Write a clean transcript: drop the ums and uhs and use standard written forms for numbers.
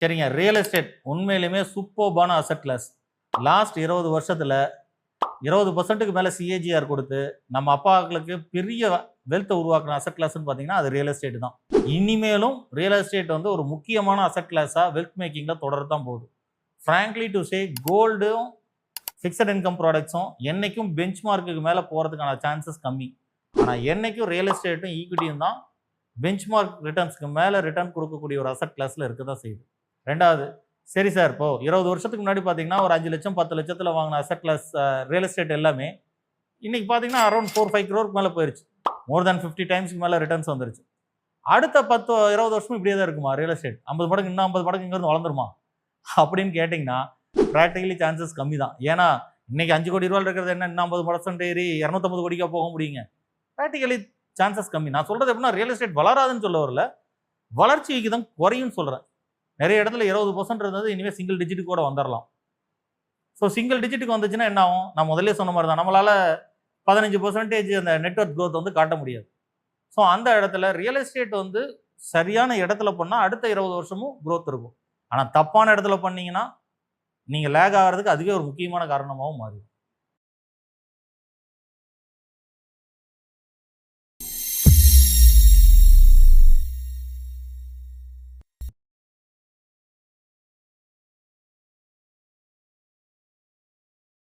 சரிங்க. Real estate உண்மையிலுமே சூப்பர்பான அசெட் கிளாஸ். லாஸ்ட் 20 வருஷத்துல 20% மேல சிஏஜிஆர் கொடுத்து, நம்ம அப்பாக்களுக்கு பெரிய வெல்த் உருவாக்குன அசெட் கிளாஸ்ன்னு பார்த்தீங்கன்னா, அது ரியல் எஸ்டேட் தான். இனிமேலும் ரியல் எஸ்டேட் வந்து ஒரு முக்கியமான அசெட் கிளாஸா வெல்த் மேக்கிங்ல தொடரத்தான் போகுது. ஃபிராங்க்லி டு சே கோல்டும், ஃபிக்ஸட் இன்கம் ப்ராடக்ட்ஸும் என்னைக்கும் பெஞ்ச் மார்க்குக்கு மேல போறதுக்கான சான்சஸ் கம்மி. ஆனா என்னைக்கும் ரியல் எஸ்டேட்டும், ஈக்விட்டியும் தான் பெஞ்ச் மார்க் ரிட்டர்ன்ஸ்க்கு மேல ரிட்டர்ன் கொடுக்கக்கூடிய ஒரு அசெட் கிளாஸ்ல இருக்க தான் செய்யுது. 2வது, சரி சார், இப்போ 20 வருஷத்துக்கு முன்னாடி பார்த்தீங்கன்னா, ஒரு 5 லட்சம் 10 லட்சத்துல வாங்கின அசெட் கிளாஸ் ரியல் எஸ்டேட் எல்லாமே இன்னைக்கு பார்த்தீங்கன்னா அரௌண்ட் 4-5 crore மேல போயிருச்சு. மோர் தென் 50 டைம்ஸ்க்கு மேல ரிட்டர்ன்ஸ் வந்துருச்சு. அடுத்த 10-20 வருஷமும் இப்படியே தான் இருக்குமா ரியல் எஸ்டேட்? 50 மடங்கு இன்னும் 50 மடங்கு இங்கிருந்து வளர்ந்துருமா அப்படின்னு கேட்டிங்கன்னா, பிராக்டிகலி சான்சஸ் கம்மி தான். ஏன்னா இன்னைக்கு 5 கோடி ரூபாய் இருக்கிறது என்ன இன்னும் 50% ஏறி 250 கோடிக்கா போக முடியுங்க? பிராக்டிகலி சான்சஸ் கம்மி. நான் சொல்றது எப்படின்னா ரியல் எஸ்டேட் வளராதுன்னு சொல்ல வரல, வளர்ச்சி விகிதம் குறையும் சொல்றேன். நிறைய இடத்துல 20% இருந்தது இனிமே சிங்கிள் டிஜிட் கூட வந்துடலாம். ஸோ சிங்கிள் டிஜிட்டுக்கு வந்துச்சுன்னா என்ன ஆகும்? நான் முதல்ல சொன்ன மாதிரி தான், நம்மளால 15% அந்த நெட்வொர்க் க்ரோத் வந்து காட்ட முடியாது. ஸோ அந்த இடத்துல ரியல் எஸ்டேட் வந்து சரியான இடத்துல பண்ணால் அடுத்த 20 வருஷமும் க்ரோத் இருக்கும். ஆனால் தப்பான இடத்துல பண்ணீங்கன்னா நீங்கள் லேக் ஆகிறதுக்கு அதுவே ஒரு முக்கியமான காரணமாகவும் மாறிடும்.